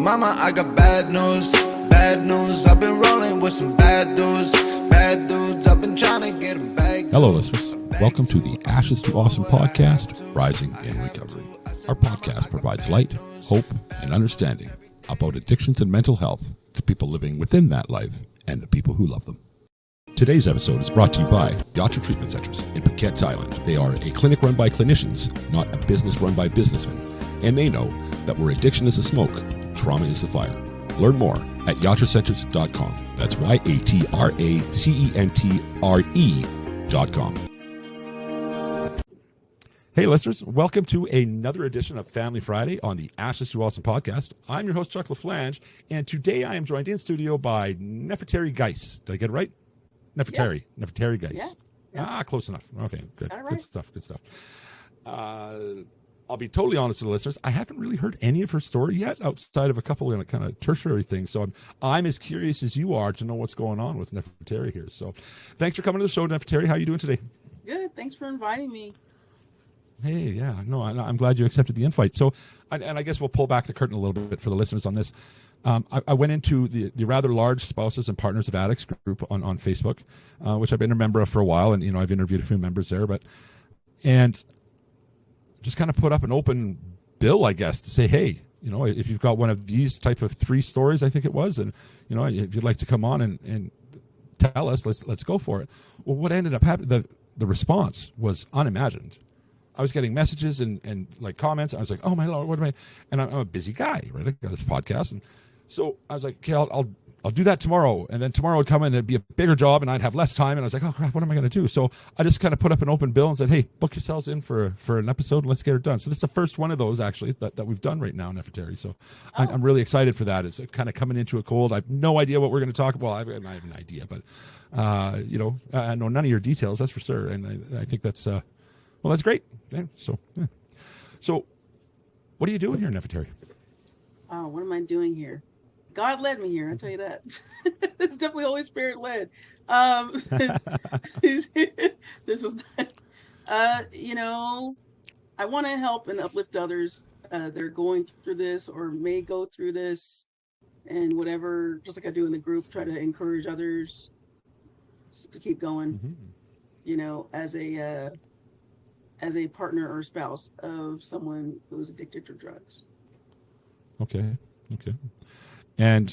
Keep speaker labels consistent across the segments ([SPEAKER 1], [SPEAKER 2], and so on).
[SPEAKER 1] Mama, I got bad news, bad news. I've been rolling with some bad dudes, bad dudes. I've been trying to get a bag.
[SPEAKER 2] Hello, listeners. Welcome to the Ashes to Awesome podcast, Rising in Recovery. Our podcast provides light, hope, and understanding about addictions and mental health to people living within that life and the people who love them. Today's episode is brought to you by Yacha Treatment Centers in Phuket, Thailand. They are a clinic run by clinicians, not a business run by businessmen. And they know that where addiction is the smoke, trauma is the fire. Learn more at yatracenters.com. That's yatracenter.com. Hey, listeners. Welcome to another edition of Family Friday on the Ashes to Awesome podcast. I'm your host, Chuck LaFlange, and today I am joined in studio by Nefertari Guice. Did I get it right? Nefertari. Yes. Nefertari Guice. Yeah. Close enough. Okay, good. Right. Good stuff. Good stuff. I'll be totally honest with the listeners. I haven't really heard any of her story yet outside of a couple of kind of tertiary things. So I'm as curious as you are to know what's going on with Nefertari here. So thanks for coming to the show, Nefertari. How are you doing today?
[SPEAKER 3] Good. Thanks for inviting me.
[SPEAKER 2] Hey, yeah. No, I'm glad you accepted the invite. So, and I guess we'll pull back the curtain a little bit for the listeners on this. I went into the rather large Spouses and Partners of Addicts group on Facebook, which I've been a member of for a while. And, I've interviewed a few members there, and just kind of put up an open bill, I guess, to say, hey, if you've got one of these type of 3 stories, I think it was, and, if you'd like to come on and tell us, let's go for it. Well, what ended up happening, the response was unimagined. I was getting messages and like comments. I was like, oh my Lord, what am I? And I'm a busy guy, right? I got this podcast. And so I was like, okay, I'll do that tomorrow. And then tomorrow would come in and it'd be a bigger job and I'd have less time. And I was like, oh crap, what am I going to do? So I just kind of put up an open bill and said, hey, book yourselves in for an episode and let's get it done. So this is the first one of those actually that we've done right now, Nefertari. So I'm really excited for that. It's kind of coming into a cold. I have no idea what we're going to talk about. Well, I have an idea, but I know none of your details, that's for sure. And I think that's, well, that's great. Yeah, so what are you doing here, Nefertari?
[SPEAKER 3] What am I doing here? God led me here, I'll tell you that. It's definitely Holy Spirit led. This is, I want to help and uplift others. They're going through this or may go through this and whatever, just like I do in the group, try to encourage others to keep going, as a partner or spouse of someone who's addicted to drugs.
[SPEAKER 2] Okay. And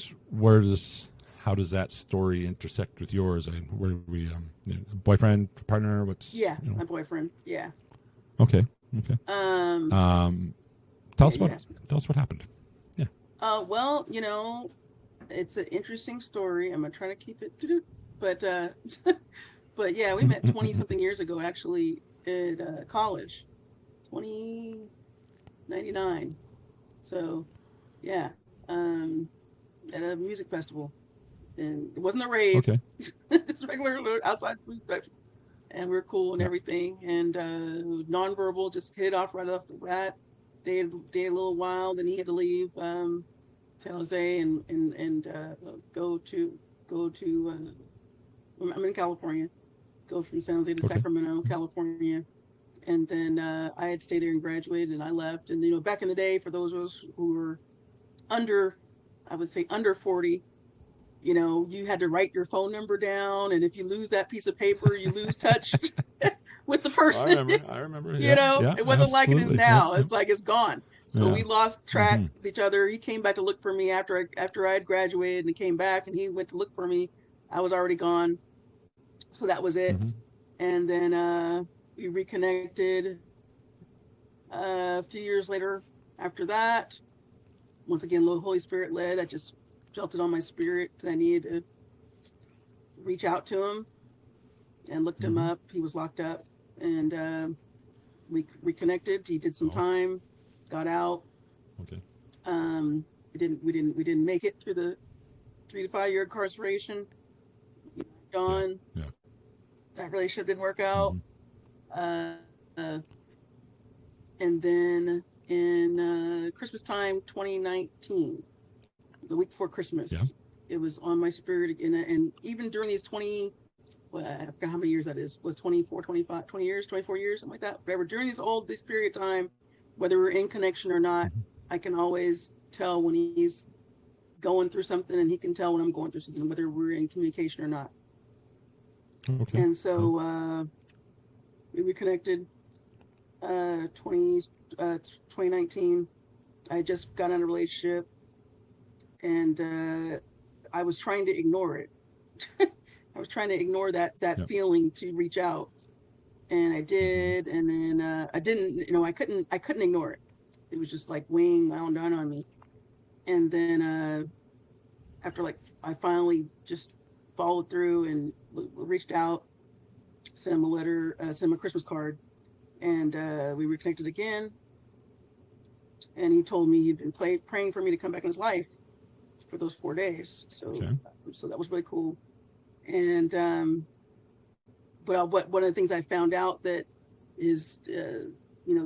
[SPEAKER 2] how does that story intersect with yours? Where we, boyfriend, partner?
[SPEAKER 3] My boyfriend. Yeah.
[SPEAKER 2] Okay. Tell us what happened. Yeah.
[SPEAKER 3] Well, it's an interesting story. I'm gonna try to keep it, but yeah, we met 20 something years ago, actually. At college, 1999. So, yeah, at a music festival, and it wasn't a rave. Okay. Just regular outside food festival, and we were cool and everything, and nonverbal, just hit it off right off the bat. Dated a little while, then he had to leave San Jose and go to. I'm in California. Go from San Jose to Sacramento, California. And then I had stayed there and graduated and I left. And, back in the day, for those of us who were under 40, you had to write your phone number down. And if you lose that piece of paper, you lose touch with the person.
[SPEAKER 2] I remember.
[SPEAKER 3] It wasn't like it is now. It's like it's gone. So we lost track of each other. He came back to look for me after I had graduated, and he came back and he went to look for me. I was already gone. So that was it. And then we reconnected a few years later after that. Once again, Holy Spirit led. I just felt it on my spirit that I needed to reach out to him and looked him up. He was locked up and we reconnected. He did some time, got out.
[SPEAKER 2] Okay.
[SPEAKER 3] We didn't make it through the 3 to 5 year incarceration. Gone. Yeah. That relationship didn't work out. And then in Christmas time, 2019, the week before Christmas, it was on my spirit again. And even during these 20, I forgot how many years that is, was 24 years, something like that. Whatever. During this period of time, whether we're in connection or not, I can always tell when he's going through something, and he can tell when I'm going through something, whether we're in communication or not.
[SPEAKER 2] Okay.
[SPEAKER 3] And so we reconnected 2019. I just got in a relationship, and I was trying to ignore it. I was trying to ignore that feeling to reach out, and I did, and then I didn't. I couldn't ignore it. It was just like weighing down on me. And then after I finally just followed through and reached out, sent him a letter, sent him a Christmas card, and we reconnected again. And he told me he'd been praying for me to come back in his life for those 4 days. So so that was really cool. And but one of the things I found out that is the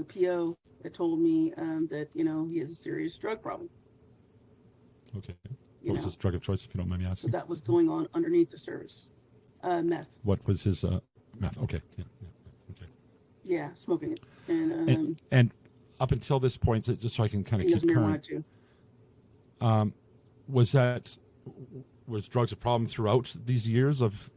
[SPEAKER 3] PO that told me that he has a serious drug problem.
[SPEAKER 2] Okay. What was his drug of choice, if you don't mind me asking?
[SPEAKER 3] So that was going on underneath the surface. Meth.
[SPEAKER 2] What was his meth? Okay. Yeah. Okay.
[SPEAKER 3] Yeah, smoking it.
[SPEAKER 2] And up until this point, just so I can kind of keep current, was drugs a problem throughout these years of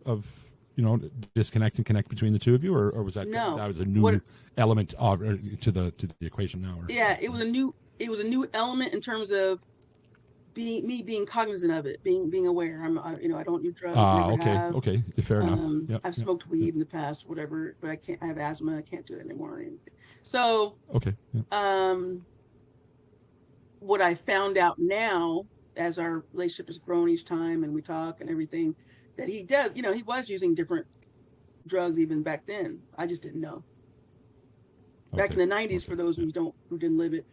[SPEAKER 2] disconnect and connect between the two of you, or was that was a new element to the equation now? Or?
[SPEAKER 3] Yeah, it was a new element in terms of being cognizant of it, being aware. I don't do drugs.
[SPEAKER 2] Okay, fair enough.
[SPEAKER 3] I've smoked weed in the past, whatever, but I have asthma. I can't do it anymore. Or anything. So what I found out now, as our relationship has grown each time and we talk and everything, that he does, he was using different drugs even back then. I just didn't know. Back in the 90s, for those who didn't live it,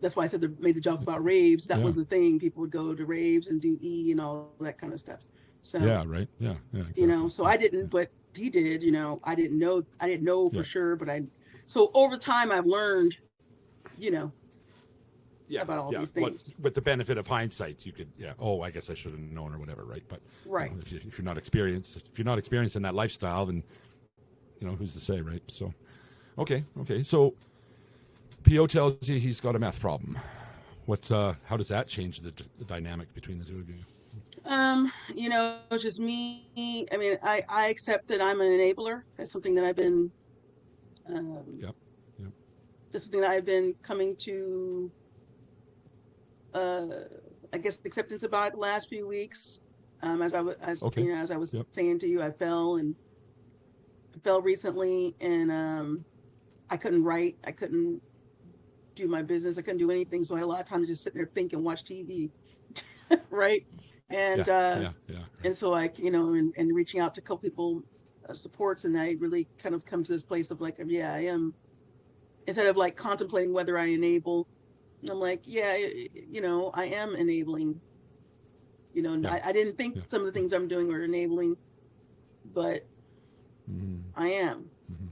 [SPEAKER 3] that's why I said made the joke about raves. That was the thing. People would go to raves and do E and all that kind of stuff. So
[SPEAKER 2] right. Yeah. Exactly.
[SPEAKER 3] So I didn't, but he did. I didn't know for sure, but so over time I've learned, about all these things.
[SPEAKER 2] With the benefit of hindsight, you could, I guess I should have known or whatever, right? But
[SPEAKER 3] right,
[SPEAKER 2] if you're not experienced in that lifestyle, then who's to say, right? So, okay. So, PO tells you he's got a meth problem. How does that change the dynamic between the two of you?
[SPEAKER 3] It's just me. I mean, I accept that I'm an enabler. That's something that I've been. That's something that I've been coming to. I guess acceptance about the last few weeks. As I was saying to you, I fell recently, and I couldn't write. I couldn't do my business. I couldn't do anything. So I had a lot of time to just sit there, think, and watch TV. Right. And and so I, and reaching out to a couple people, supports, and I really kind of come to this place of I am, instead of contemplating whether I enable, I'm like, I am enabling. I didn't think some of the things I'm doing are enabling, but I am. Mm-hmm.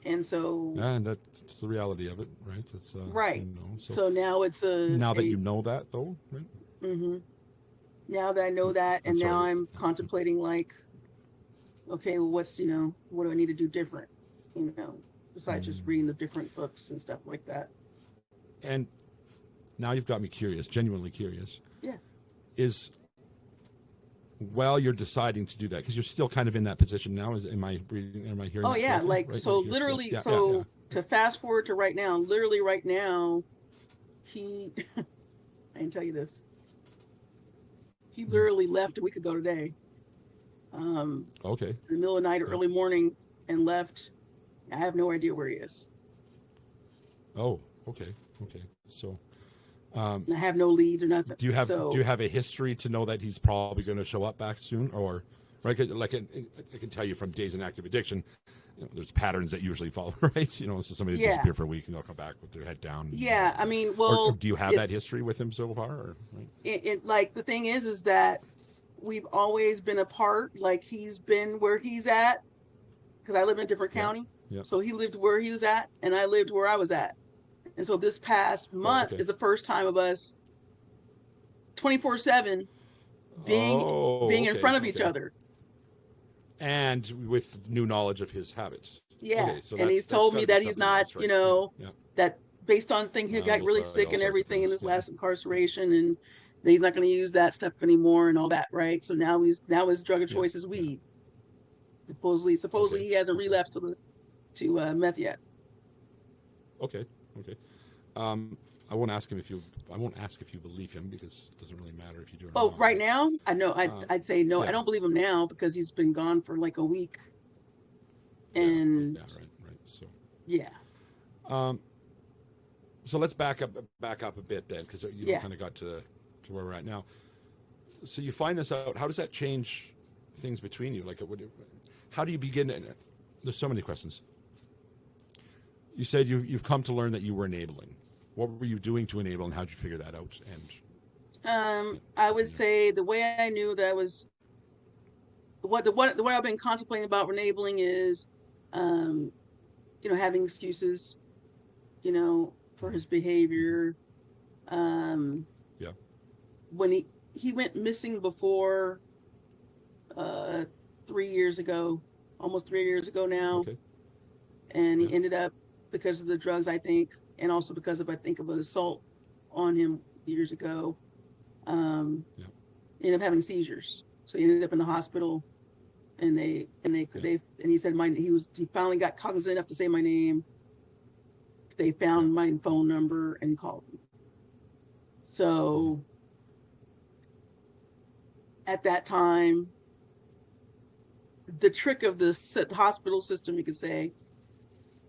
[SPEAKER 3] And so,
[SPEAKER 2] and that's the reality of it, right? That's
[SPEAKER 3] right. So now it's
[SPEAKER 2] now that you know that, though, right?
[SPEAKER 3] Mm-hmm. Now that I know that, and now I'm contemplating okay, well, what do I need to do different? Besides just reading the different books and stuff like that.
[SPEAKER 2] And now you've got me curious, genuinely curious.
[SPEAKER 3] Yeah.
[SPEAKER 2] While you're deciding to do that, because you're still kind of in that position now. Am I hearing?
[SPEAKER 3] Oh yeah, right? So literally, to fast forward to right now, literally right now, I didn't tell you this. He literally left a week ago today.
[SPEAKER 2] Okay.
[SPEAKER 3] In the middle of the night or early morning, and left. I have no idea where he is.
[SPEAKER 2] Oh, okay. So,
[SPEAKER 3] I have no leads or nothing.
[SPEAKER 2] Do you have a history to know that he's probably going to show up back soon, or right? Like I can tell you from days in active addiction, there's patterns that usually follow, right? So somebody disappear for a week and they'll come back with their head down.
[SPEAKER 3] Yeah, I mean, well,
[SPEAKER 2] or do you have that history with him so far? Or, right?
[SPEAKER 3] The thing is that we've always been apart. He's been where he's at, because I live in a different county. Yeah. So he lived where he was at, and I lived where I was at. And so this past month is the first time of us 24/7 being in front of each other.
[SPEAKER 2] And with new knowledge of his habits.
[SPEAKER 3] Yeah. Okay, so and he's told me that he's not, that based on things, he got really sick and everything in his last incarceration, he's not going to use that stuff anymore and all that, right? So now his drug of
[SPEAKER 2] Yeah.
[SPEAKER 3] choice is
[SPEAKER 2] Yeah.
[SPEAKER 3] weed. Supposedly
[SPEAKER 2] Okay.
[SPEAKER 3] he hasn't
[SPEAKER 2] Okay.
[SPEAKER 3] relapsed to meth yet.
[SPEAKER 2] Okay. Okay. Um, I won't ask him if you. I won't ask if you believe him because it doesn't really matter if you do or
[SPEAKER 3] Oh,
[SPEAKER 2] not.
[SPEAKER 3] right now, I know I'd say no. I
[SPEAKER 2] Yeah.
[SPEAKER 3] don't believe him now because he's been gone for like a week,
[SPEAKER 2] Yeah.
[SPEAKER 3] and
[SPEAKER 2] Yeah. Right. Right. So.
[SPEAKER 3] yeah,
[SPEAKER 2] Um, so let's back up a bit then, because
[SPEAKER 3] yeah.
[SPEAKER 2] kind of got to where we're at now. So you find this out. How does that change things between you? Like, how do you begin? There's so many questions. You said you've come to learn that you were enabling. What were you doing to enable, and how did you figure that out? And
[SPEAKER 3] I
[SPEAKER 2] go
[SPEAKER 3] would
[SPEAKER 2] from there.
[SPEAKER 3] say the way I knew that I was the way I've been contemplating about enabling is, um, having excuses, for his behavior. Um,
[SPEAKER 2] Yeah.
[SPEAKER 3] when he went missing before, uh, 3 years ago, almost 3 years ago now,
[SPEAKER 2] Okay.
[SPEAKER 3] and
[SPEAKER 2] Yeah.
[SPEAKER 3] he ended up because of the drugs, I think, and also because of I think of an assault on him years ago. Um,
[SPEAKER 2] Yeah.
[SPEAKER 3] ended up having seizures, so he ended up in the hospital, and
[SPEAKER 2] Yeah.
[SPEAKER 3] he said he finally got cognizant enough to say my name. They
[SPEAKER 2] Yeah.
[SPEAKER 3] found my phone number and called me.
[SPEAKER 2] Mm-hmm.
[SPEAKER 3] So at that time, the trick of the hospital system, you could say,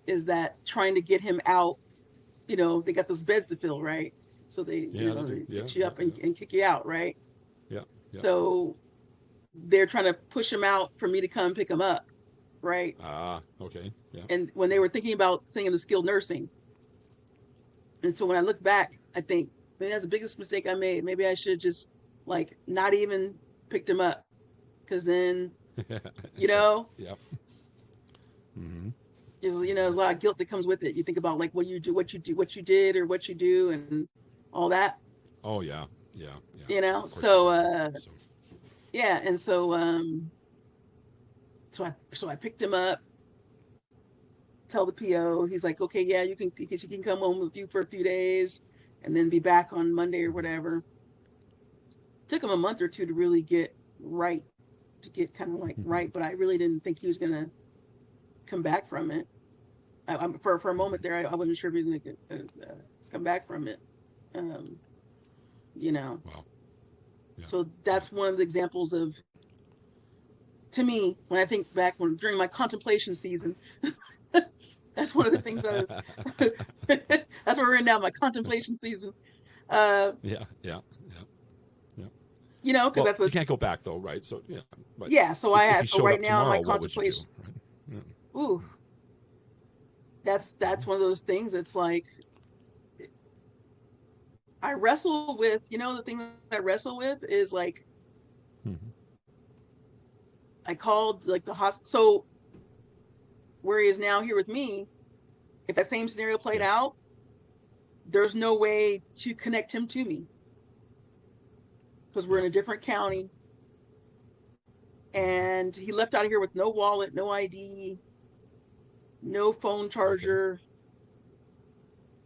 [SPEAKER 3] is that trying to get him out, they got those beds to fill, right? So
[SPEAKER 2] Yeah, they do.
[SPEAKER 3] they
[SPEAKER 2] Yeah.
[SPEAKER 3] fix you
[SPEAKER 2] Yeah.
[SPEAKER 3] up
[SPEAKER 2] Yeah.
[SPEAKER 3] and kick you out, right?
[SPEAKER 2] Yeah. Yeah.
[SPEAKER 3] So they're trying to push him out for me to come pick him up, right?
[SPEAKER 2] Ah. Okay. Yeah.
[SPEAKER 3] And when they
[SPEAKER 2] Yeah.
[SPEAKER 3] were thinking about sending him to skilled nursing, and so when I look back, I think, man, that's the biggest mistake I made. Maybe I should just like not even picked him up, because then, you
[SPEAKER 2] Yeah.
[SPEAKER 3] know,
[SPEAKER 2] Yeah. Mm-hmm.
[SPEAKER 3] there's a lot of guilt that comes with it. You think about like what you did, or what you do, and all that,
[SPEAKER 2] Oh yeah. Yeah. Yeah. Of course you
[SPEAKER 3] So,
[SPEAKER 2] do. So.
[SPEAKER 3] yeah, and so I picked him up, tell the PO, he's like, okay, yeah, you can come home with you for a few days, and then be back on Monday or
[SPEAKER 2] Mm-hmm.
[SPEAKER 3] whatever. Took him a month or two to really get right, to get kind of like right, but I really didn't think he was gonna come back from it. For a moment there, I wasn't sure if he was gonna come back from it. Um, you know,
[SPEAKER 2] Wow. Yeah.
[SPEAKER 3] so
[SPEAKER 2] Yeah.
[SPEAKER 3] that's one of the examples of, to me, when I think back when during my contemplation season, that's one of the things that that's where we're in now, my contemplation season. Uh,
[SPEAKER 2] Yeah. Yeah. Yeah. Yeah.
[SPEAKER 3] because
[SPEAKER 2] Well,
[SPEAKER 3] that's
[SPEAKER 2] you
[SPEAKER 3] a,
[SPEAKER 2] can't go back though, right? So yeah. But
[SPEAKER 3] yeah.
[SPEAKER 2] if he
[SPEAKER 3] So
[SPEAKER 2] showed
[SPEAKER 3] right
[SPEAKER 2] up
[SPEAKER 3] now in my
[SPEAKER 2] tomorrow, what would you do?
[SPEAKER 3] contemplation,
[SPEAKER 2] Right. Yeah.
[SPEAKER 3] ooh, that's one of those things. It's like I wrestle with, the thing that I wrestle with is like
[SPEAKER 2] Mm-hmm.
[SPEAKER 3] I called like the hospital. So where he is now here with me, if that same scenario played
[SPEAKER 2] Yeah.
[SPEAKER 3] out, there's no way to connect him to me because we're
[SPEAKER 2] Yeah.
[SPEAKER 3] in a different county,
[SPEAKER 2] Mm-hmm.
[SPEAKER 3] and he left out of here with no wallet, no ID, no phone
[SPEAKER 2] Okay.
[SPEAKER 3] charger.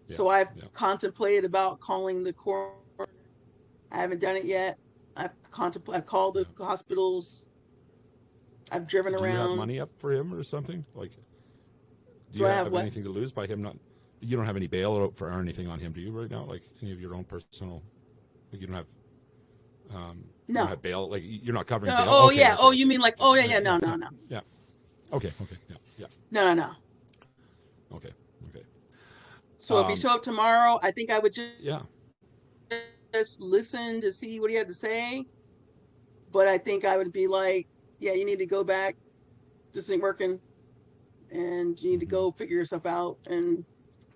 [SPEAKER 2] Yeah.
[SPEAKER 3] So I've
[SPEAKER 2] Yeah.
[SPEAKER 3] contemplated about calling the coroner. I haven't done it yet. I've called
[SPEAKER 2] Yeah.
[SPEAKER 3] the hospitals. I've driven
[SPEAKER 2] Do you have
[SPEAKER 3] around.
[SPEAKER 2] money up for him or something? Like, do
[SPEAKER 3] Do
[SPEAKER 2] you
[SPEAKER 3] I have
[SPEAKER 2] have
[SPEAKER 3] what?
[SPEAKER 2] anything to lose by him not? You don't have any bail out for or anything on him, do you? Right now, like any of your own personal, like you don't
[SPEAKER 3] No.
[SPEAKER 2] have bail. Like you're not covering
[SPEAKER 3] No.
[SPEAKER 2] bail.
[SPEAKER 3] Oh
[SPEAKER 2] Okay.
[SPEAKER 3] yeah.
[SPEAKER 2] Okay.
[SPEAKER 3] Oh, you
[SPEAKER 2] Okay.
[SPEAKER 3] mean like?
[SPEAKER 2] Okay.
[SPEAKER 3] Oh yeah.
[SPEAKER 2] Yeah.
[SPEAKER 3] Yeah.
[SPEAKER 2] Yeah.
[SPEAKER 3] No.
[SPEAKER 2] Yeah.
[SPEAKER 3] No. No.
[SPEAKER 2] Yeah. Okay. Okay. Yeah. Yeah.
[SPEAKER 3] No. No. No.
[SPEAKER 2] Okay. Okay.
[SPEAKER 3] So if he
[SPEAKER 2] Um.
[SPEAKER 3] showed up tomorrow, I think I would
[SPEAKER 2] Yeah.
[SPEAKER 3] just listen to see what he had to say. But I think I would be like, yeah, you need to go back. This ain't working, and you need to
[SPEAKER 2] Mm-hmm.
[SPEAKER 3] go figure yourself out. And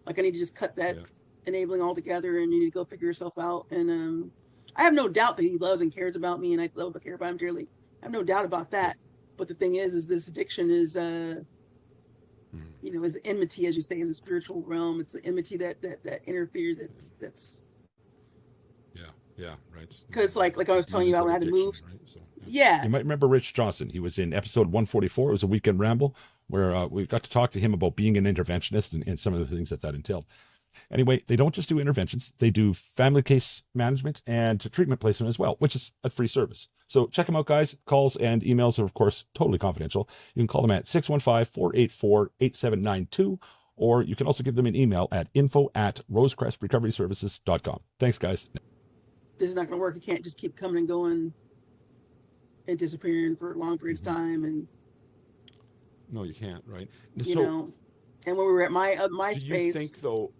[SPEAKER 3] like, I need to just cut that
[SPEAKER 2] Yeah.
[SPEAKER 3] enabling altogether, and you need to go figure yourself out. And I have no doubt that he loves and cares about me, and I love and care about him dearly. I have no doubt about
[SPEAKER 2] Yeah.
[SPEAKER 3] that. But the thing is this addiction is,
[SPEAKER 2] Mm-hmm.
[SPEAKER 3] is the enmity, as you say, in the spiritual realm. It's the enmity that interferes. That's
[SPEAKER 2] Yeah. Yeah. Right.
[SPEAKER 3] because like I
[SPEAKER 2] The
[SPEAKER 3] was telling you
[SPEAKER 2] demons
[SPEAKER 3] about
[SPEAKER 2] of
[SPEAKER 3] when I had to move.
[SPEAKER 2] addiction. Right. So. Yeah.
[SPEAKER 3] Yeah,
[SPEAKER 2] You might remember Rich Johnson. He was in episode 144. It was a weekend ramble where we got to talk to him about being an interventionist and some of the things that entailed. Anyway, they don't just do interventions, they do family case management and treatment placement as well, which is a free service. So check them out, guys. Calls and emails are, of course, totally confidential. You can call them at 615-484-8792, or you can also give them an email at info@rosecrestrecoveryservices.com. Thanks, guys.
[SPEAKER 3] This is not going to work. You can't just keep coming and going and disappearing for long periods of time. And
[SPEAKER 2] No, you can't, right?
[SPEAKER 3] you know, and when we were at my
[SPEAKER 2] do
[SPEAKER 3] space,
[SPEAKER 2] you think, though...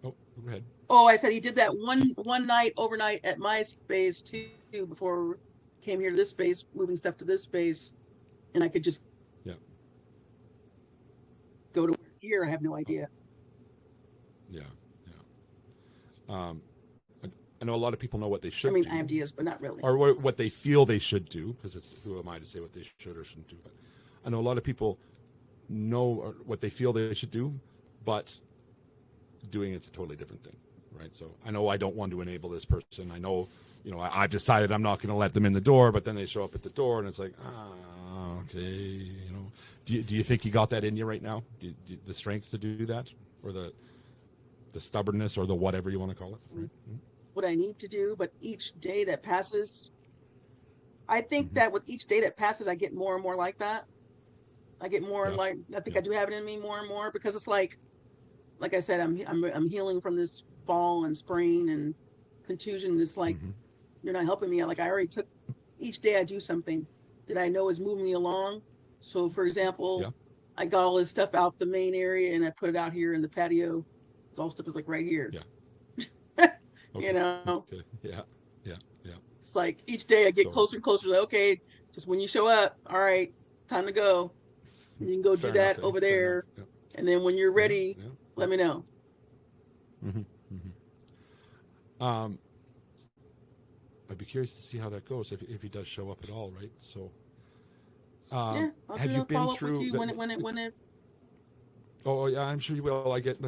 [SPEAKER 2] Oh, go ahead.
[SPEAKER 3] oh, I said he did that one night overnight at my space too before we came here to this space, moving stuff to this space, and I could just go to here. I have no idea.
[SPEAKER 2] Yeah. I know a lot of people know what they should do.
[SPEAKER 3] I have ideas, but not really.
[SPEAKER 2] Or what they feel they should do, because it's who am I to say what they should or shouldn't do. But I know a lot of people know what they feel they should do, but doing it's a totally different thing, right? So I know I don't want to enable this person. I know, I've decided I'm not going to let them in the door, but then they show up at the door, and it's like, okay, Do you think you got that in you right now? The strength to do that, or the stubbornness, or the whatever you want to call it? Right?
[SPEAKER 3] What I need to do, but each day that passes, I think that with each day that passes, I get more and more like that. I get more I think I do have it in me more and more, because it's like I said, I'm healing from this fall and sprain and contusion. It's like you're not helping me. Like I already took each day I do something that I know is moving me along. So for example, I got all this stuff out the main area and I put it out here in the patio. It's all stuff is like right here.
[SPEAKER 2] Yeah.
[SPEAKER 3] Okay.
[SPEAKER 2] Okay. Yeah.
[SPEAKER 3] It's like each day I get closer and closer to, okay, just when you show up, all right, time to go. You can go do that over there. Yeah. And then when you're ready, let me know.
[SPEAKER 2] I'd be curious to see how that goes if he does show up at all, right? So,
[SPEAKER 3] I'll
[SPEAKER 2] have you been through
[SPEAKER 3] with you when it.
[SPEAKER 2] Oh yeah, I'm sure you will. I get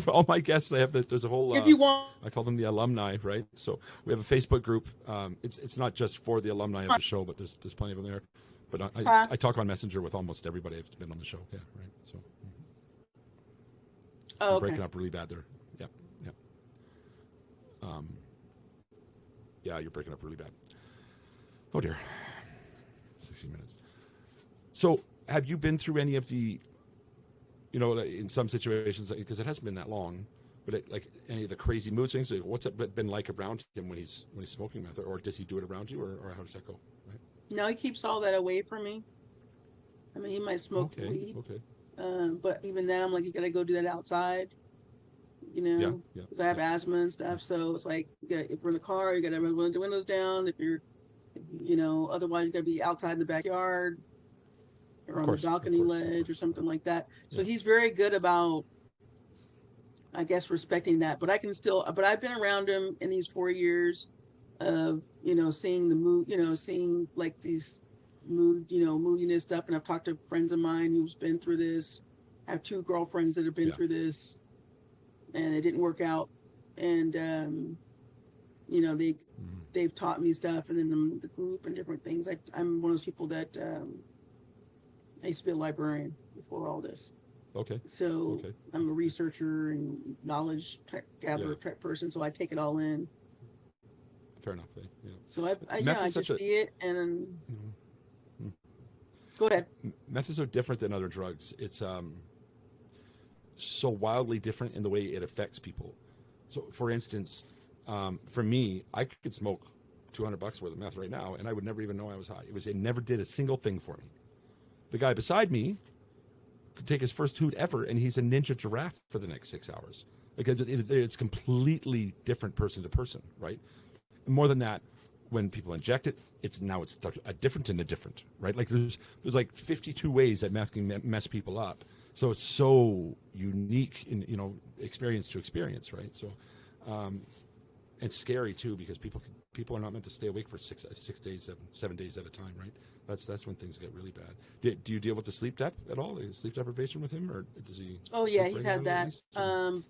[SPEAKER 2] for all my guests. There's a whole.
[SPEAKER 3] If you want,
[SPEAKER 2] I call them the alumni, right? So we have a Facebook group. It's not just for the alumni of the show, but there's plenty of them there. But I talk on Messenger with almost everybody that's been on the show. Yeah, right. So.
[SPEAKER 3] Oh,
[SPEAKER 2] breaking up really bad there. Yep. Yeah, you're breaking up really bad. Oh dear. 60 minutes. So, have you been through any of the, in some situations, because it hasn't been that long, but like any of the crazy mood swings? What's it been like around him when he's smoking meth, or does he do it around you, or how does that go? Right?
[SPEAKER 3] No, he keeps all that away from me. I mean, he might smoke weed. Okay. But even then, I'm like, you gotta go do that outside. Because I have asthma and stuff. So it's like, if we're in the car, you gotta roll the windows down. If you're, otherwise you gotta be outside in the backyard or on the balcony ledge or something like that. So he's very good about, I guess, respecting that. But I've been around him in these 4 years of, seeing the mood, seeing like these moodiness stuff. And I've talked to friends of mine who's been through this. I have 2 girlfriends that have been through this, and it didn't work out. And, they've taught me stuff, and then the group and different things. I'm one of those people that, I used to be a librarian before all this.
[SPEAKER 2] Okay.
[SPEAKER 3] So I'm a researcher and knowledge gatherer type person. So I take it all in.
[SPEAKER 2] Fair enough. Yeah.
[SPEAKER 3] So I just see it and go ahead.
[SPEAKER 2] Meth is so different than other drugs. It's so wildly different in the way it affects people. So, for instance, for me, I could smoke $200 worth of meth right now, and I would never even know I was high. It never did a single thing for me. The guy beside me could take his first hoot ever, and he's a ninja giraffe for the next 6 hours. Because it's completely different person to person, right? More than that, when people inject it, it's a different and a different, right? Like there's like 52 ways that meth can mess people up. So it's so unique in experience to experience, right? So it's scary too, because people are not meant to stay awake for 6 days, 7 days at a time, right? That's when things get really bad. Do you deal with the sleep debt at all? Sleep deprivation with him, or does he?
[SPEAKER 3] Oh yeah, he's had that. So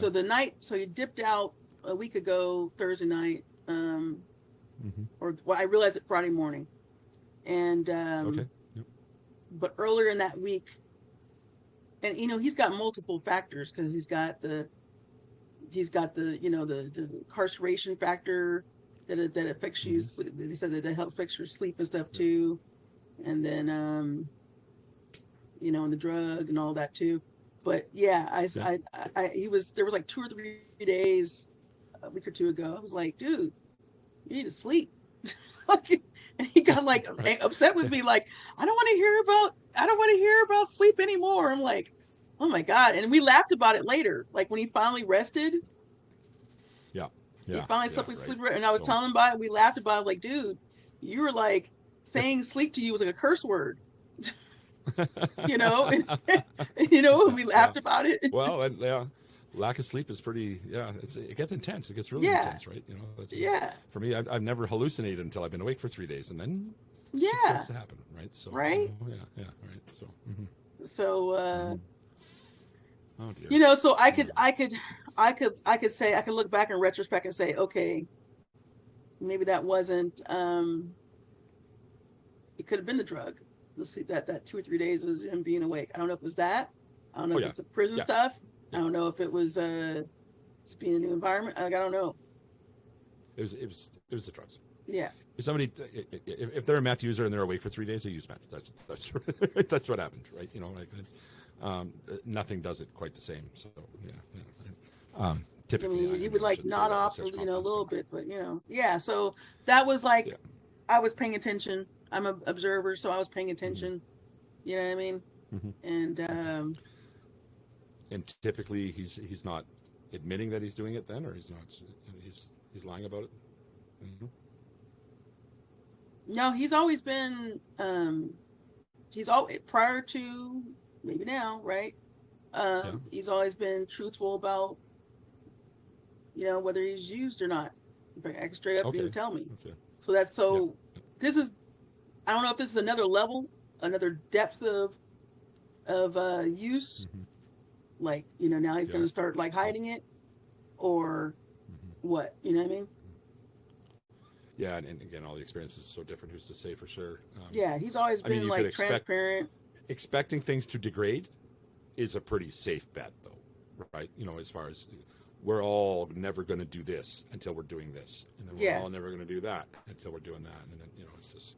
[SPEAKER 3] the night, so he dipped out a week ago Thursday night, I realized it Friday morning, and but earlier in that week, and he's got multiple factors, because he's got the he's got the, the incarceration factor that affects you. They said that helps fix your sleep and stuff too. And then, and the drug and all that too. But yeah, there was like 2 or 3 days a week or two ago. I was like, dude, you need to sleep. And he got like upset with me, like, I don't want to hear about sleep anymore. I'm like, oh my God. And we laughed about it later. Like when he finally rested,
[SPEAKER 2] Yeah.
[SPEAKER 3] he finally slept with
[SPEAKER 2] Right.
[SPEAKER 3] sleep. And I was telling him about it. We laughed about it. Like, dude, you were like saying sleep to you was like a curse word. And, we laughed about it.
[SPEAKER 2] Well, and, lack of sleep is pretty. Yeah, it gets intense. It gets really intense, right? For me, I've never hallucinated until I've been awake for 3 days, and then it starts to happen, right? So
[SPEAKER 3] right.
[SPEAKER 2] Right. So.
[SPEAKER 3] So.
[SPEAKER 2] Oh dear.
[SPEAKER 3] So I could say, I could look back in retrospect and say, okay, maybe that wasn't. It could have been the drug. Let's see, that 2 or 3 days of him being awake. I don't know if it was that. I don't know if it's the prison stuff. I don't know if it was just being in a new environment. I don't know.
[SPEAKER 2] It was the drugs.
[SPEAKER 3] Yeah.
[SPEAKER 2] If they're a meth user and they're awake for 3 days, they use meth. That's what happened, right? Nothing does it quite the same. So typically,
[SPEAKER 3] you would like nod off, a little bit, but yeah. So that was like, I was paying attention. I'm an observer, so I was paying attention. You know what I mean?
[SPEAKER 2] And typically, he's not admitting that he's doing it then, or he's not. He's lying about it.
[SPEAKER 3] No, he's always been. He's always, prior to maybe now, right? He's always been truthful about, whether he's used or not. I straight up, he would tell me.
[SPEAKER 2] Okay.
[SPEAKER 3] So that's This is. I don't know if this is another level, another depth of use. Like, now he's going to start like hiding it, or what? You know what I mean?
[SPEAKER 2] Yeah, and again, all the experiences are so different. Who's to say for sure?
[SPEAKER 3] He's always been like transparent.
[SPEAKER 2] Expecting things to degrade is a pretty safe bet, though, right? As far as we're all never going to do this until we're doing this, and then we're all never going to do that until we're doing that, and then it's just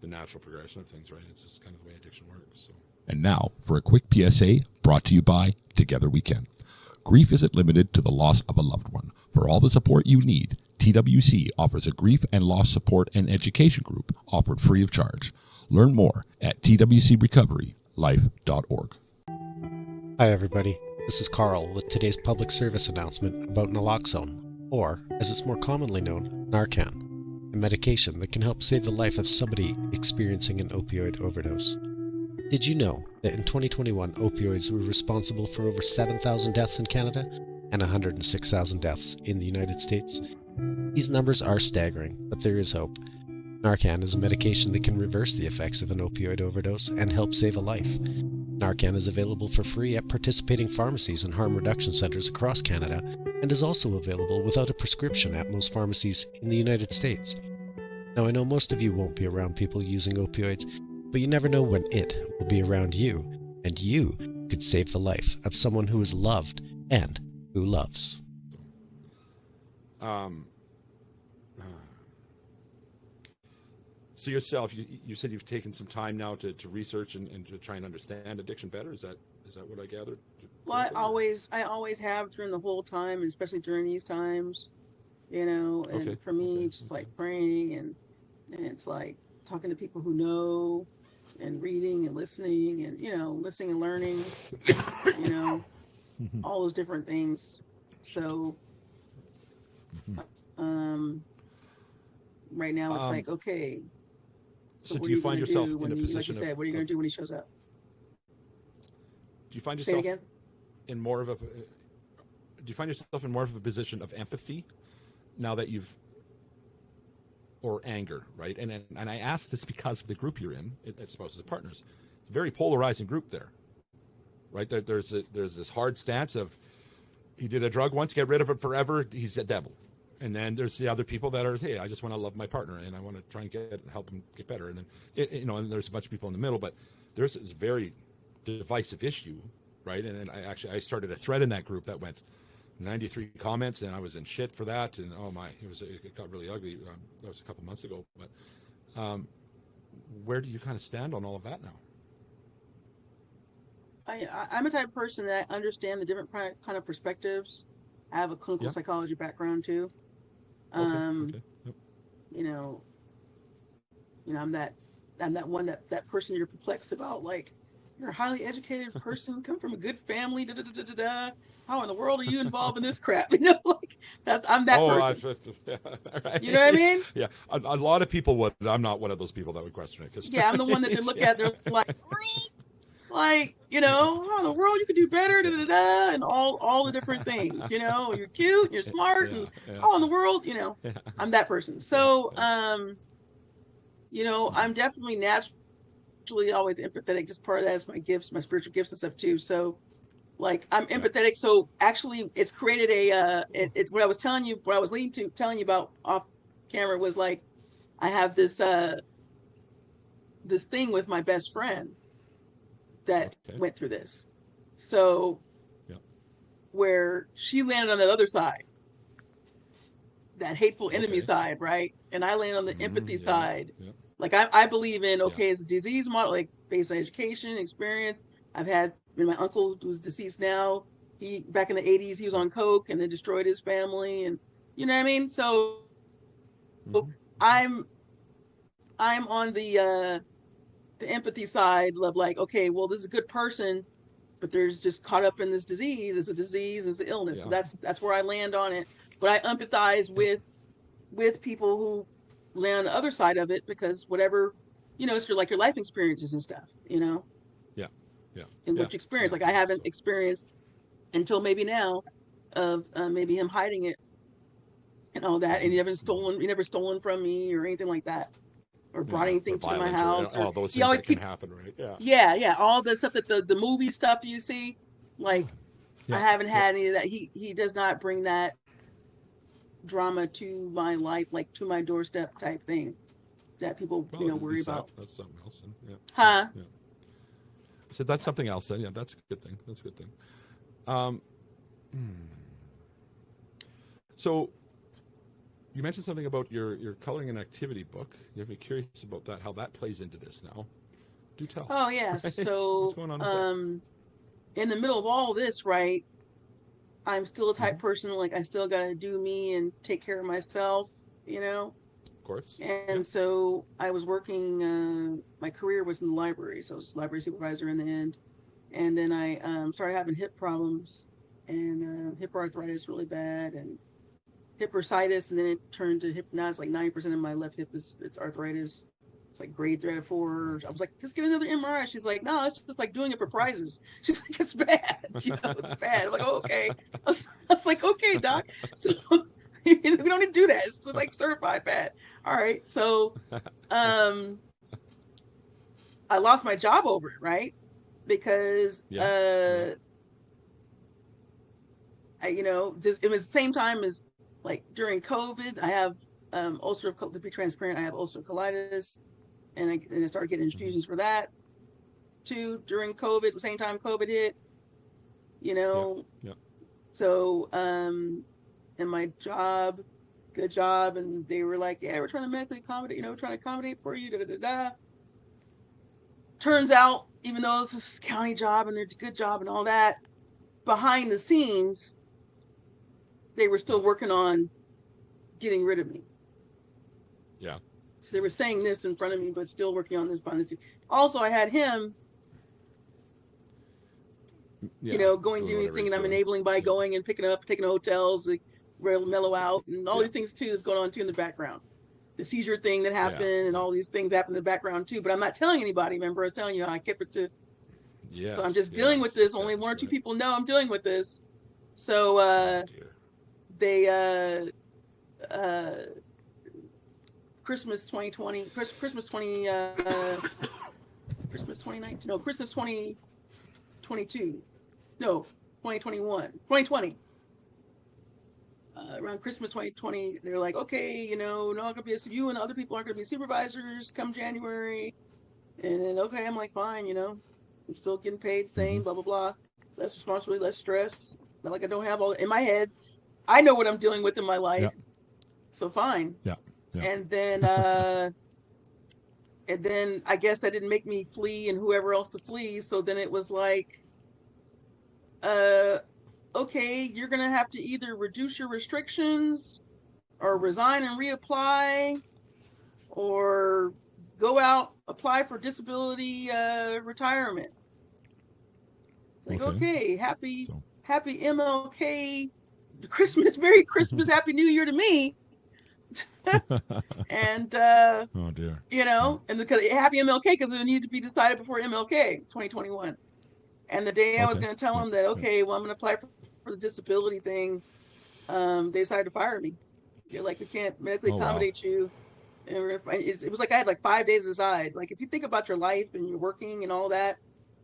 [SPEAKER 2] the natural progression of things, right? It's just kind of the way addiction works. So.
[SPEAKER 4] And now for a quick PSA brought to you by Together We Can. Grief isn't limited to the loss of a loved one. For all the support you need, TWC offers a grief and loss support and education group offered free of charge. Learn more at twcrecoverylife.org.
[SPEAKER 5] Hi everybody, this is Carl with today's public service announcement about naloxone, or, as it's more commonly known, Narcan, a medication that can help save the life of somebody experiencing an opioid overdose. Did you know that in 2021 opioids were responsible for over 7,000 deaths in Canada and 106,000 deaths in the United States? These numbers are staggering, but there is hope. Narcan is a medication that can reverse the effects of an opioid overdose and help save a life. Narcan is available for free at participating pharmacies and harm reduction centers across Canada, and is also available without a prescription at most pharmacies in the United States. Now, I know most of you won't be around people using opioids, but you never know when it will be around you, and you could save the life of someone who is loved and who loves.
[SPEAKER 2] So yourself, you said you've taken some time now to research and to try and understand addiction better. Is that what I gathered?
[SPEAKER 3] Well, I always have during the whole time, and especially during these times, and for me, it's just like praying and it's like talking to people who know, and reading and listening and, listening and learning, all those different things. So, right now it's like, okay.
[SPEAKER 2] So do you find yourself in a position
[SPEAKER 3] like you said, what are you going to do when he shows up?
[SPEAKER 2] Do you find yourself in more of a position of empathy now that you've, or anger, right? And I ask this because of the group you're in, it's spouses and partners. It's a very polarizing group there, right? There's this hard stance of, he did a drug once, get rid of it forever, he's a devil. And then there's the other people that are, hey, I just want to love my partner and I want to try and help him get better. And then, and there's a bunch of people in the middle, but there's this very divisive issue, right? And I started a thread in that group that went, 93 comments, and I was in shit for that. And oh my, it got really ugly. That was a couple months ago. But where do you kind of stand on all of that now?
[SPEAKER 3] I'm a type of person that I understand the different kind of perspectives. I have a clinical psychology background too.
[SPEAKER 2] Okay. Yep.
[SPEAKER 3] You know, I'm that one that person you're perplexed about. Like, you're a highly educated person, come from a good family. Da, da, da, da, da, da. How in the world are you involved in this crap? Like I'm that person.
[SPEAKER 2] Right.
[SPEAKER 3] You know what I mean?
[SPEAKER 2] Yeah, a lot of people would. I'm not one of those people that would question it. Cause
[SPEAKER 3] Yeah, I'm the one that they look at. They're like, like, how in the world you could do better, da, da, da, and all the different things. You're cute, you're smart, and how in the world, I'm that person. So, I'm definitely naturally always empathetic. Just part of that is my gifts, my spiritual gifts and stuff too. So, like, I'm empathetic. So actually, it's created what I was telling you, what I was telling you about off camera was like, I have this thing with my best friend that went through this. So where she landed on the other side, that hateful enemy side, right? And I landed on the empathy side. Like I believe in, it's a disease model, like based on education, experience. I've had my uncle who's deceased now, he back in the 80s, he was on coke and then destroyed his family, and you know what I mean? So I'm on the empathy side of like, okay, well, this is a good person, but there's just caught up in this disease. It's a disease, it's an illness. So that's where I land on it. But I empathize with people who land on the other side of it, because whatever, it's your life experiences and stuff, and what you experience. Like I haven't experienced until maybe now of maybe him hiding it and all that, and he never stolen from me or anything like that, or brought anything to my house.
[SPEAKER 2] Or all those things that can happen, right?
[SPEAKER 3] Yeah. All the stuff that the movie stuff you see, like I haven't had any of that. He does not bring that drama to my life, like to my doorstep type thing that people worry about.
[SPEAKER 2] That's something else.
[SPEAKER 3] Huh?
[SPEAKER 2] Yeah. So that's something else. Then that's a good thing. That's a good thing. So you mentioned something about your coloring and activity book. You have me curious about that, how that plays into this now. Do tell.
[SPEAKER 3] Oh yeah.
[SPEAKER 2] Right?
[SPEAKER 3] So
[SPEAKER 2] what's going on with that?
[SPEAKER 3] In the middle of all this, right, I'm still a type person, like I still gotta do me and take care of myself,
[SPEAKER 2] Of course.
[SPEAKER 3] And so I was working, my career was in the library, so I was library supervisor in the end. And then I started having hip problems and hip arthritis really bad, and hip bursitis, and then it turned to hip. Now it's like 90% of my left hip it's arthritis. It's like grade 3 or 4. I was like, just get another MRI. She's like, no, it's just like doing it for prizes. She's like, it's bad. It's bad. I'm like, oh, okay. I was like, okay, doc. So we don't need to do that. It's just like certified bad. All right. So I lost my job over it, right? Because it was the same time as like during COVID. I have ulcerative, to be transparent, I have ulcerative colitis, and I started getting infusions for that too during COVID. The same time COVID hit, So and my job, good job, and they were like, yeah, we're trying to medically accommodate, we're trying to accommodate for you. Da, da, da, da. Turns out, even though it's a county job and they're a good job and all that, behind the scenes, they were still working on getting rid of me.
[SPEAKER 2] Yeah.
[SPEAKER 3] So they were saying this in front of me, but still working on this behind the scenes. Also, I had him, going doing these things, and I'm enabling by going and picking up, taking to hotels, like, mellow out, and all these things too is going on too in the background. The seizure thing that happened, and all these things happen in the background too. But I'm not telling anybody. Remember, I was telling you, I kept it to.
[SPEAKER 2] Yeah.
[SPEAKER 3] So I'm just dealing with this. Only one or two people know I'm dealing with this. So they Christmas 2020, Christmas 2019, no, Christmas 2022, no, 2021, 2020. Around Christmas 2020, they're like, okay, no, not gonna be you and other people aren't gonna be supervisors come January. And then, I'm like, fine, I'm still getting paid, same, blah, blah, blah. Less responsibility, less stress. like I don't have all in my head. I know what I'm dealing with in my life.
[SPEAKER 2] Yeah.
[SPEAKER 3] So fine.
[SPEAKER 2] Yeah. Yeah.
[SPEAKER 3] And then I guess that didn't make me flee and whoever else to flee. So then it was like, okay, you're going to have to either reduce your restrictions or resign and reapply or go out, apply for disability retirement. It's like, okay, happy MLK Christmas, Merry Christmas, Happy New Year to me. And
[SPEAKER 2] oh dear,
[SPEAKER 3] you know, and because happy MLK because it needed to be decided before MLK 2021. And the day I was going to tell them that, okay, well, I'm going to apply for the disability thing, they decided to fire me. They're like, we can't medically accommodate you. And it was like I had like 5 days aside. Like if you think about your life and you're working and all that,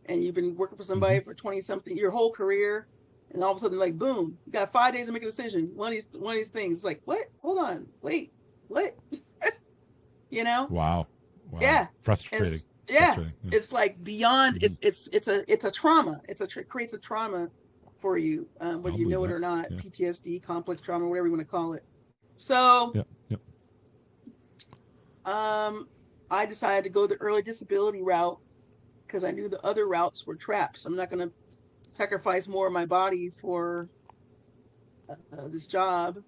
[SPEAKER 3] and you've been working for somebody for 20 something, your whole career, and all of a sudden like boom, you got 5 days to make a decision. One of these things. It's like, what? Hold on, wait, what? You know?
[SPEAKER 2] Wow.
[SPEAKER 3] Yeah.
[SPEAKER 2] Frustrating.
[SPEAKER 3] It's like beyond. It's a trauma. Creates a trauma for you, whether you know it or not. Yeah. PTSD, complex trauma, whatever you want to call it. So, I decided to go the early disability route because I knew the other routes were traps. I'm not going to sacrifice more of my body for this job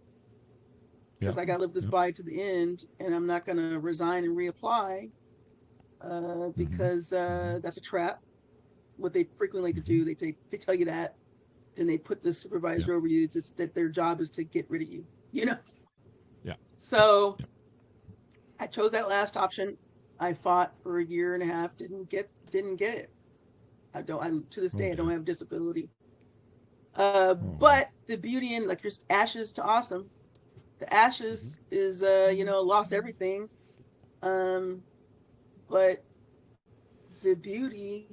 [SPEAKER 3] because I got to live this body to the end, and I'm not going to resign and reapply because that's a trap. What they frequently like to do, they tell you that, then they put the supervisor over you. It's that their job is to get rid of you, you know?
[SPEAKER 2] Yeah.
[SPEAKER 3] So I chose that last option. I fought for a year and a half, didn't get it. To this day, I don't have disability. But the beauty in like just ashes to awesome. The ashes is, lost everything. But the beauty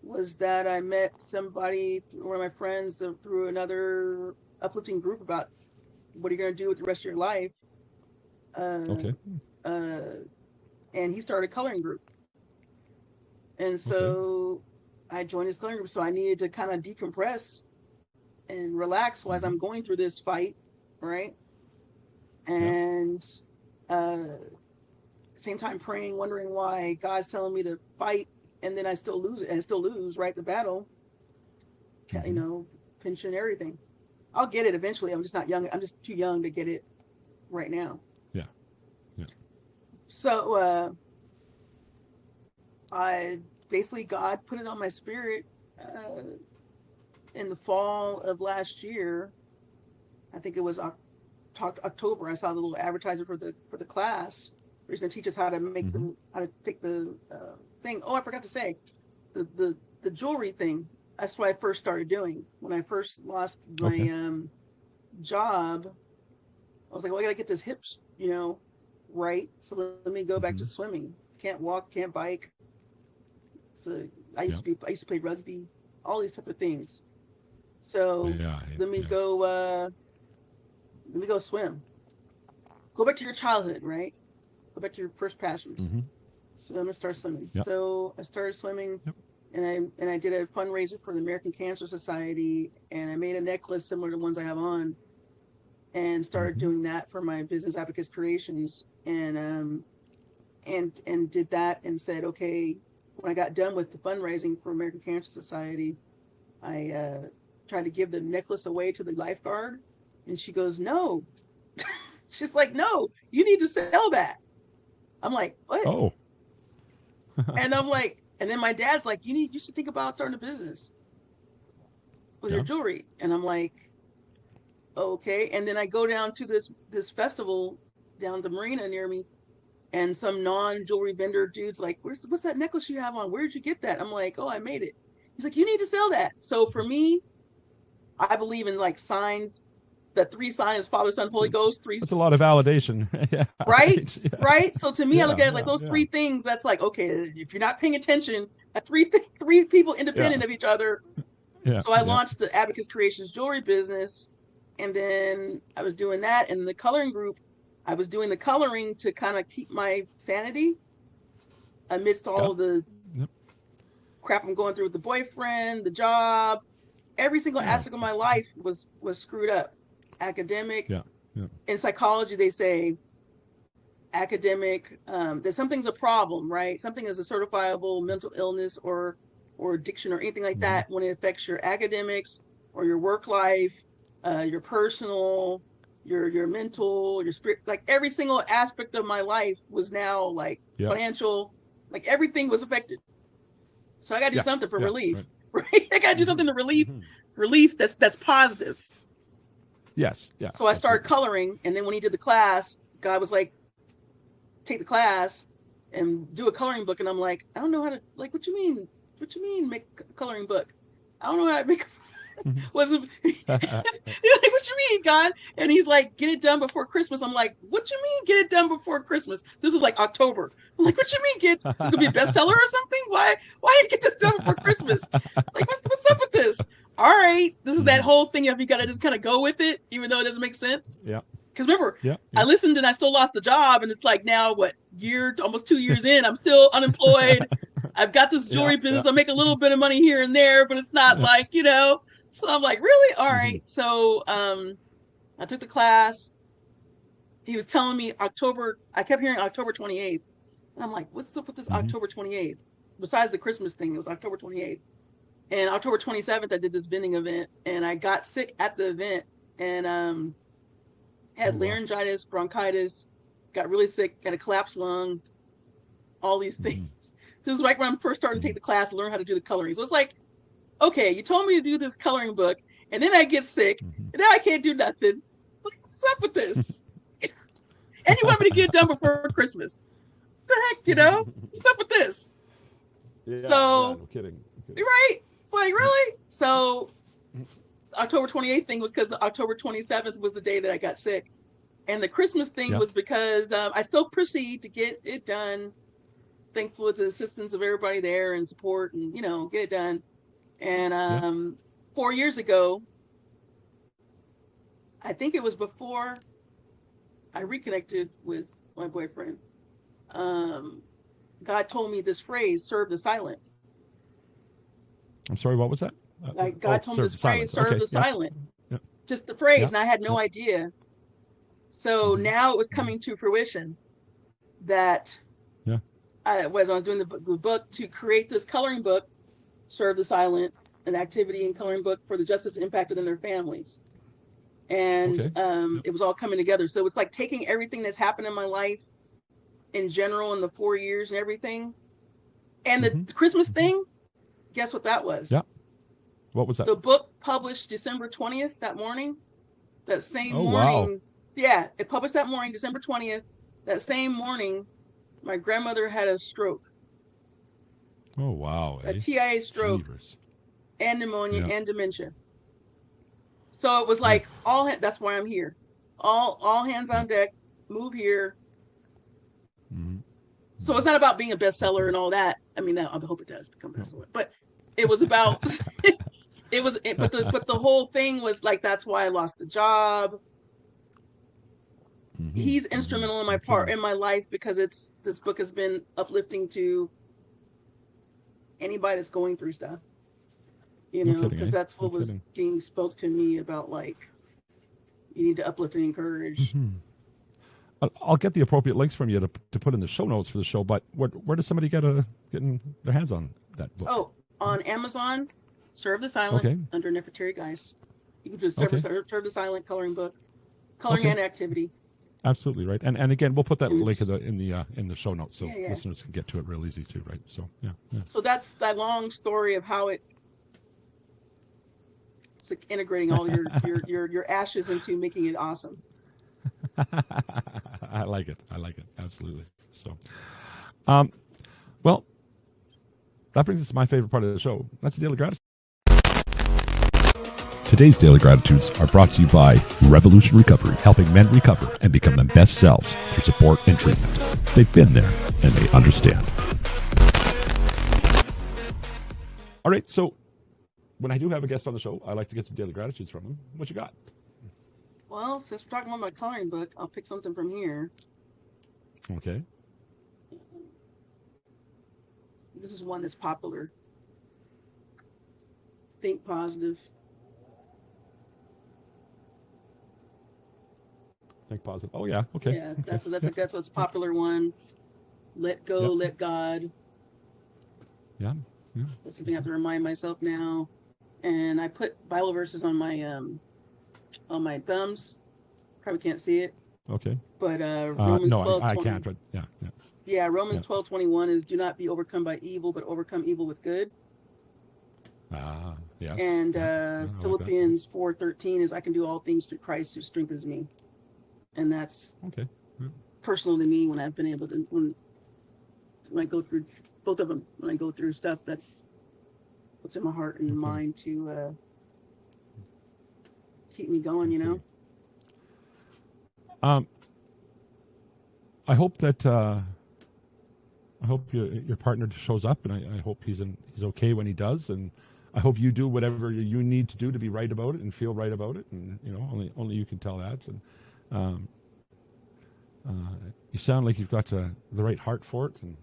[SPEAKER 3] was that I met somebody, one of my friends, through another uplifting group about what are you going to do with the rest of your life. And he started a coloring group. And so I joined his coloring group. So I needed to kind of decompress and relax while I'm going through this fight, right? And same time praying, wondering why God's telling me to fight, and then I still lose it, and still lose, right? The battle, you know, pension, everything. I'll get it eventually. I'm just not young. I'm just too young to get it right now.
[SPEAKER 2] Yeah.
[SPEAKER 3] So I basically, God put it on my spirit in the fall of last year. I think it was October. I saw the little advertisement for the class. Where he's going to teach us how to make how to take the thing. Oh, I forgot to say, the jewelry thing. That's what I first started doing when I first lost my job. I was like, well, I got to get this hips, right. So let me go back to swimming. Can't walk, can't bike. So I used to play rugby, all these type of things. So let me go swim. Go back to your childhood, right? Go back to your first passions. So I'm gonna start swimming. So I started swimming, and I did a fundraiser for the American Cancer Society, and I made a necklace similar to ones I have on, and started doing that for my business, Abacus Creations, and did that, and said, okay, when I got done with the fundraising for American Cancer Society, I tried to give the necklace away to the lifeguard, and she goes, no. She's like, no, you need to sell that. I'm like, what?
[SPEAKER 2] Oh.
[SPEAKER 3] And I'm like, and then my dad's like, you should think about starting a business with your jewelry. And I'm like, okay. And then I go down to this festival down the marina near me, and some non-jewelry vendor dude's like, what's that necklace you have on? Where'd you get that? I'm like, oh, I made it. He's like, you need to sell that. So for me, I believe in like signs. The 3 signs, Father, Son, Holy Ghost, 3.
[SPEAKER 2] That's a lot of validation.
[SPEAKER 3] Right? Yeah. Right? So to me, I look at it as like those 3 things. That's like, okay, if you're not paying attention, three people independent of each other. So I launched the Abacus Creations jewelry business. And then I was doing that. And the coloring group, I was doing the coloring to kind of keep my sanity amidst all the crap I'm going through with the boyfriend, the job, every single aspect of my life was screwed up. Academic.
[SPEAKER 2] Yeah.
[SPEAKER 3] In psychology, they say academic, that something's a problem, right? Something is a certifiable mental illness or addiction or anything like that when it affects your academics or your work life, your personal, your mental, your spirit. Like every single aspect of my life was now like financial, like everything was affected. So I got to do something for relief, right? I got to do something to relief that's positive.
[SPEAKER 2] Yes. Yeah.
[SPEAKER 3] So I started coloring, and then when he did the class, God was like, take the class and do a coloring book. And I'm like, I don't know how to, like, what you mean? What you mean make a coloring book? I don't know how to make wasn't like, what you mean, God? And he's like, get it done before Christmas. I'm like, what you mean get it done before Christmas? This is like October. I'm like, what you mean it's gonna be a bestseller or something? Why get this done before Christmas? Like, what's up with this? All right, this is that whole thing of you gotta just kind of go with it, even though it doesn't make sense.
[SPEAKER 2] Yeah.
[SPEAKER 3] Because remember, I listened and I still lost the job, and it's like now almost 2 years in, I'm still unemployed. I've got this jewelry business. I make a little bit of money here and there, but it's not like, So I'm like, really? All right. So I took the class. He was telling me October. I kept hearing October 28th. And I'm like, what's up with this October 28th? Besides the Christmas thing, it was October 28th. And October 27th, I did this vending event, and I got sick at the event and had laryngitis, bronchitis, got really sick, got a collapsed lung, all these things. This is right when I'm first starting to take the class and learn how to do the coloring. So it's like, okay, you told me to do this coloring book, and then I get sick, and now I can't do nothing. What's up with this? And you want me to get it done before Christmas? What the heck, What's up with this?
[SPEAKER 2] No kidding.
[SPEAKER 3] Right? It's like, really? So October 28th thing was because the October 27th was the day that I got sick. And the Christmas thing was because I still proceed to get it done. Thankful to the assistance of everybody there and support and, get it done. And 4 years ago, I think it was before I reconnected with my boyfriend, God told me this phrase, serve the silent.
[SPEAKER 2] I'm sorry, what was that?
[SPEAKER 3] Like God told me this phrase, serve the silent. Yep. Just the phrase, and I had no idea. So now it was coming to fruition that I was doing the book to create this coloring book, Serve the Silent, an activity and coloring book for the justice impacted in their families. And it was all coming together. So it's like taking everything that's happened in my life in general in the 4 years and everything. And the Christmas thing, guess what that was?
[SPEAKER 2] Yeah. What was that?
[SPEAKER 3] The book published December 20th, that morning. That same morning.
[SPEAKER 2] Wow.
[SPEAKER 3] Yeah, it published that morning, December 20th. That same morning, my grandmother had a stroke.
[SPEAKER 2] Oh, wow.
[SPEAKER 3] A TIA stroke. And pneumonia and dementia. So it was like that's why I'm here. All hands on deck, move here. So it's not about being a bestseller and all that. I mean, I hope it does become a bestseller. But it was about but the whole thing was like, that's why I lost the job. He's instrumental in my life because this book has been uplifting to anybody that's going through stuff. Because that's what was being spoke to me about, like, you need to uplift and encourage.
[SPEAKER 2] I'll get the appropriate links from you to put in the show notes for the show, but where does somebody get their hands on that book?
[SPEAKER 3] Oh, on Amazon, Serve the Silent, under Nefertari Guice. You can just Serve the Silent coloring book, coloring and activity.
[SPEAKER 2] Absolutely right, and again, we'll put that link in the show notes so listeners can get to it real easy too, right? So yeah.
[SPEAKER 3] So that's that long story of how it's like integrating all your ashes into making it awesome.
[SPEAKER 2] I like it. Absolutely. So, well, that brings us to my favorite part of the show. That's the Daily Gratitude.
[SPEAKER 4] Today's Daily Gratitudes are brought to you by Revolution Recovery, helping men recover and become their best selves through support and treatment. They've been there and they understand.
[SPEAKER 2] All right, so when I do have a guest on the show, I like to get some Daily Gratitudes from them. What you got?
[SPEAKER 3] Well, since we're talking about my coloring book, I'll pick something from here.
[SPEAKER 2] Okay.
[SPEAKER 3] This is one that's popular. Think positive.
[SPEAKER 2] Think positive. Oh yeah. Okay.
[SPEAKER 3] Yeah, that's what's a popular one. Let go,
[SPEAKER 2] Yep.
[SPEAKER 3] let God.
[SPEAKER 2] Yeah. Yeah.
[SPEAKER 3] That's something I have to remind myself now. And I put Bible verses on my thumbs. Probably can't see it,
[SPEAKER 2] Okay.
[SPEAKER 3] but Romans
[SPEAKER 2] No,
[SPEAKER 3] 12,
[SPEAKER 2] I
[SPEAKER 3] 20.
[SPEAKER 2] can't. But yeah. Yeah.
[SPEAKER 3] Yeah, Romans
[SPEAKER 2] Yeah.
[SPEAKER 3] 12:21 is do not be overcome by evil, but overcome evil with good.
[SPEAKER 2] Yes.
[SPEAKER 3] And
[SPEAKER 2] Yeah. I like that.
[SPEAKER 3] Philippians 4:13 is I can do all things through Christ who strengthens me. And that's
[SPEAKER 2] Okay. Yeah.
[SPEAKER 3] personal to me when I've been able to when I go through both of them. When I go through stuff, that's what's in my heart and mind to keep me going. You know.
[SPEAKER 2] I hope that your partner shows up, and I hope he's okay when he does, and I hope you do whatever you need to do to be right about it and feel right about it, and only you can tell that. And you sound like you've got the right heart for it, and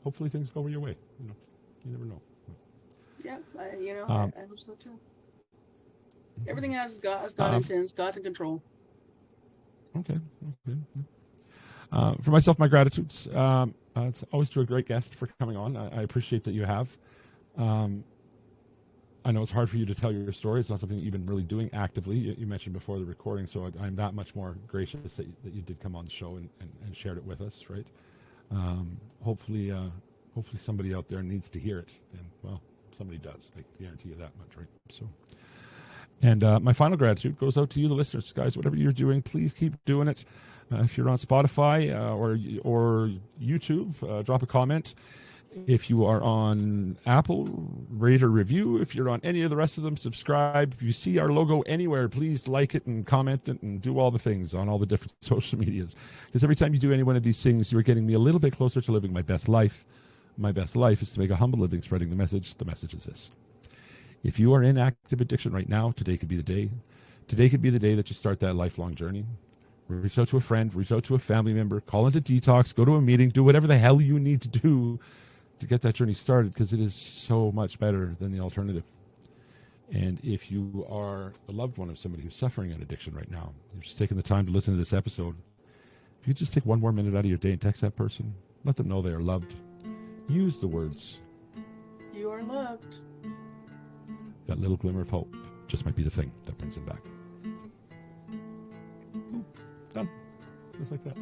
[SPEAKER 2] hopefully things go your way. You never know.
[SPEAKER 3] Yeah, I hope so too. Everything has God intends. God's in control.
[SPEAKER 2] Okay. For myself, my gratitudes. It's always to a great guest for coming on. I appreciate that you have. I know it's hard for you to tell your story. It's not something that you've been really doing actively. You mentioned before the recording, so I'm that much more gracious that you did come on the show and shared it with us, right? Hopefully somebody out there needs to hear it, and well, somebody does. I guarantee you that much, right? So. And my final gratitude goes out to you, the listeners, guys. Whatever you're doing, please keep doing it. If you're on Spotify or YouTube, drop a comment. If you are on Apple, rate or review. If you're on any of the rest of them, subscribe. If you see our logo anywhere, please like it and comment it and do all the things on all the different social medias. Because every time you do any one of these things, you're getting me a little bit closer to living my best life. My best life is to make a humble living spreading the message. The message is this. If you are in active addiction right now, today could be the day. Today could be the day that you start that lifelong journey. Reach out to a friend, reach out to a family member, call into detox, go to a meeting, do whatever the hell you need to do to get that journey started, because it is so much better than the alternative. And if you are the loved one of somebody who's suffering an addiction right now, you're just taking the time to listen to this episode, if you just take one more minute out of your day and text that person, let them know they are loved. Use the words,
[SPEAKER 3] "You are loved."
[SPEAKER 2] That little glimmer of hope just might be the thing that brings them back. Boom. Done. Just like that.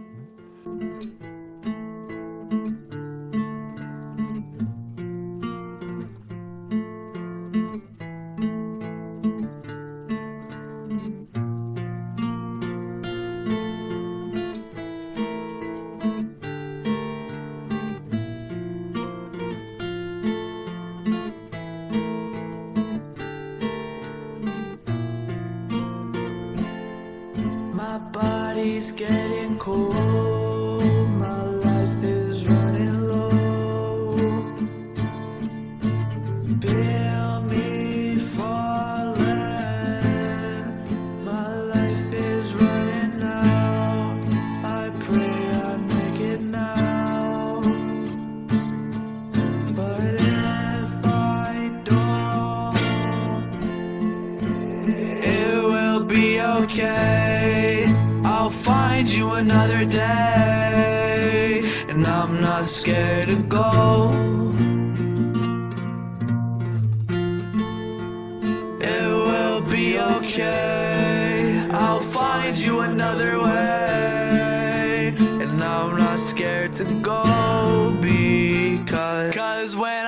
[SPEAKER 6] Body's getting cold, my life is running low. Feel me falling, my life is running out. I pray I make it now, but if I don't, it will be okay. I'll find you another day, and I'm not scared to go. It will be okay. I'll find you another way, and I'm not scared to go, because when